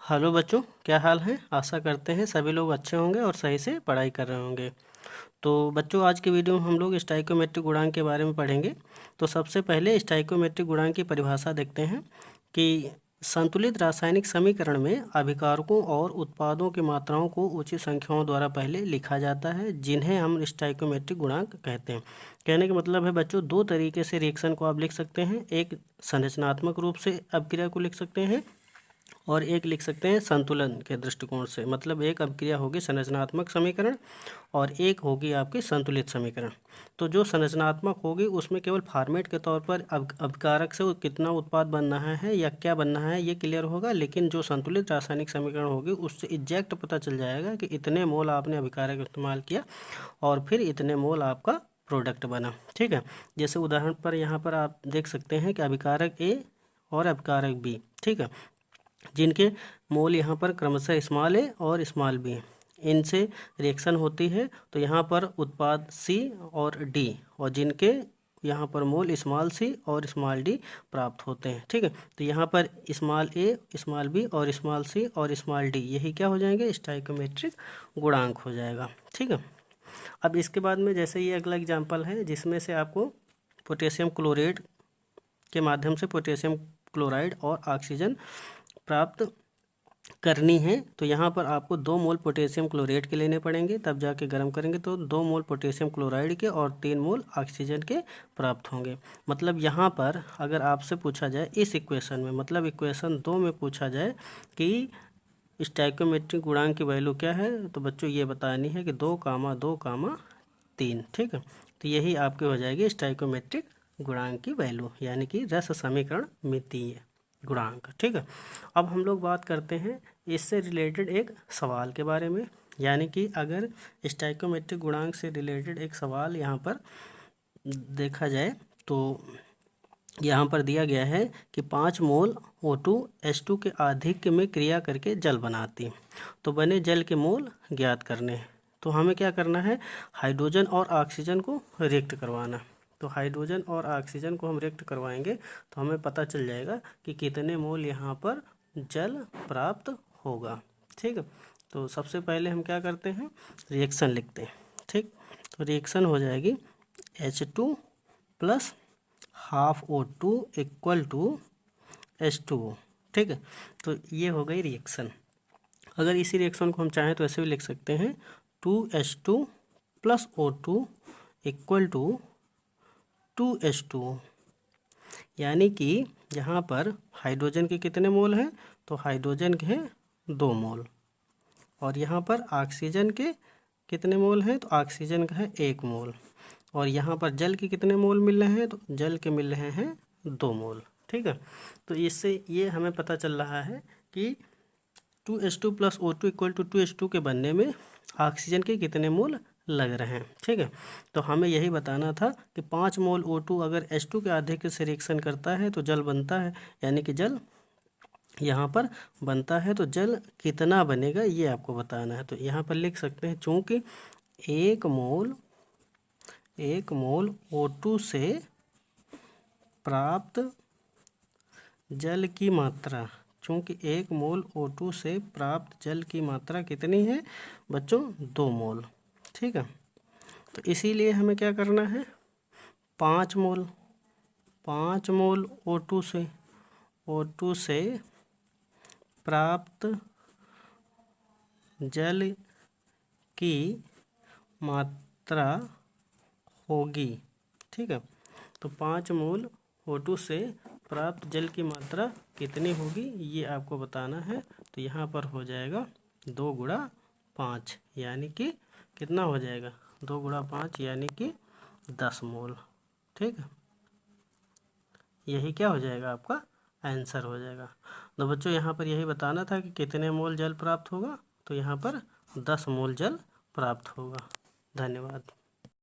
Hello बच्चों, क्या हाल है। आशा करते हैं सभी लोग अच्छे होंगे और सही से पढ़ाई कर रहे होंगे। तो बच्चों, आज की वीडियो में हम लोग स्टोइकोमेट्रिक गुणांक के बारे में पढ़ेंगे। तो सबसे पहले स्टोइकोमेट्रिक गुणांक की परिभाषा देखते हैं कि संतुलित रासायनिक समीकरण में अभिकारकों और उत्पादों की मात्राओं को उचित संख्याओं द्वारा पहले लिखा जाता है, जिन्हें हम स्टोइकोमेट्रिक गुणांक कहते हैं। कहने का मतलब है बच्चों, दो तरीके से रिएक्शन को आप लिख सकते हैं। एक संरचनात्मक रूप से अभिक्रिया को लिख सकते हैं और एक लिख सकते हैं संतुलन के दृष्टिकोण से। मतलब एक अभिक्रिया होगी संरचनात्मक समीकरण और एक होगी आपकी संतुलित समीकरण। तो जो संरचनात्मक होगी उसमें केवल फॉर्मेट के तौर पर अभिकारक से कितना उत्पाद बनना है या क्या बनना है ये क्लियर होगा, लेकिन जो संतुलित रासायनिक समीकरण होगी उससे एग्जैक्ट पता चल जाएगा कि इतने मोल आपने अभिकारक इस्तेमाल किया और फिर इतने मोल आपका प्रोडक्ट बना। ठीक है, जैसे उदाहरण पर यहाँ पर आप देख सकते हैं कि अभिकारक ए और अभिकारक बी, ठीक है, जिनके मोल यहाँ पर क्रमशः स्मॉल ए और स्मॉल बी हैं, इनसे रिएक्शन होती है। तो यहाँ पर उत्पाद सी और डी, और जिनके यहाँ पर मोल स्मॉल सी और स्मॉल डी प्राप्त होते हैं। ठीक है, तो यहाँ पर स्मॉल ए, स्मॉल बी और स्मॉल सी और स्मॉल डी, यही क्या हो जाएंगे, स्टोइकोमेट्रिक गुणांक हो जाएगा। ठीक है, अब इसके बाद में जैसे ये अगला एग्जाम्पल है जिसमें से आपको पोटेशियम क्लोराइड के माध्यम से पोटेशियम क्लोराइड और ऑक्सीजन प्राप्त करनी है। तो यहाँ पर आपको 2 मोल पोटेशियम क्लोराइड के लेने पड़ेंगे, तब जाके गर्म करेंगे तो 2 मोल पोटेशियम क्लोराइड के और 3 मोल ऑक्सीजन के प्राप्त होंगे। मतलब यहाँ पर अगर आपसे पूछा जाए इस इक्वेशन में, मतलब इक्वेशन 2 में पूछा जाए कि स्टोइकोमेट्रिक गुणांक की वैल्यू क्या है, तो बच्चों ये बतानी है कि 2,2,3। ठीक है, तो यही आपकी हो जाएगी स्टोइकोमेट्रिक गुणांक की वैल्यू, यानी कि रस समीकरण मितीय गुणांक। ठीक है, अब हम लोग बात करते हैं इससे रिलेटेड एक सवाल के बारे में। यानी कि अगर स्टोइकोमेट्रिक गुणांक से रिलेटेड एक सवाल यहाँ पर देखा जाए तो यहाँ पर दिया गया है कि 5 मोल O2H2 के आधिक्य में क्रिया करके जल बनाती, तो बने जल के मोल ज्ञात करने हैं। तो हमें क्या करना है, हाइड्रोजन और ऑक्सीजन को रिएक्ट करवाना। तो हाइड्रोजन और ऑक्सीजन को हम रिएक्ट करवाएंगे तो हमें पता चल जाएगा कि कितने मोल यहाँ पर जल प्राप्त होगा। ठीक है, तो सबसे पहले हम क्या करते हैं, रिएक्शन लिखते हैं। ठीक, तो रिएक्शन हो जाएगी H2 plus half O2 equal to H2O। ठीक है, तो ये हो गई रिएक्शन। अगर इसी रिएक्शन को हम चाहें तो ऐसे भी लिख सकते हैं 2H2 plus O2 equal to 2H2O। यानी कि यहाँ पर हाइड्रोजन के कितने मोल हैं, तो हाइड्रोजन के हैं 2 मोल, और यहाँ पर ऑक्सीजन के कितने मोल हैं, तो ऑक्सीजन का है 1 मोल, और यहाँ पर जल के कितने मोल मिल रहे हैं, तो जल के मिल रहे हैं 2 मोल। ठीक है, तो इससे ये हमें पता चल रहा है कि 2H2 plus O2 equal to 2H2 के बनने में ऑक्सीजन के कितने मोल लग रहे हैं। ठीक है, तो हमें यही बताना था कि 5 मोल O2 अगर H2 के आधिक्य से रिएक्शन करता है तो जल बनता है, यानी कि जल यहाँ पर बनता है। तो जल कितना बनेगा ये आपको बताना है। तो यहाँ पर लिख सकते हैं, चूँकि 1 मोल O2 से प्राप्त जल की मात्रा, चूँकि 1 मोल O2 से प्राप्त जल की मात्रा कितनी है बच्चों, 2 मोल। ठीक है, तो इसीलिए हमें क्या करना है, 5 मोल O2 से प्राप्त जल की मात्रा होगी। ठीक है, तो 5 मोल O2 से प्राप्त जल की मात्रा कितनी होगी ये आपको बताना है। तो यहाँ पर हो जाएगा 2 गुणा 5, यानी कि कितना हो जाएगा, 2 गुणा 5 यानी कि 10 मोल। ठीक है, यही क्या हो जाएगा, आपका आंसर हो जाएगा। तो बच्चों यहाँ पर यही बताना था कि कितने मोल जल प्राप्त होगा, तो यहाँ पर 10 मोल जल प्राप्त होगा। धन्यवाद।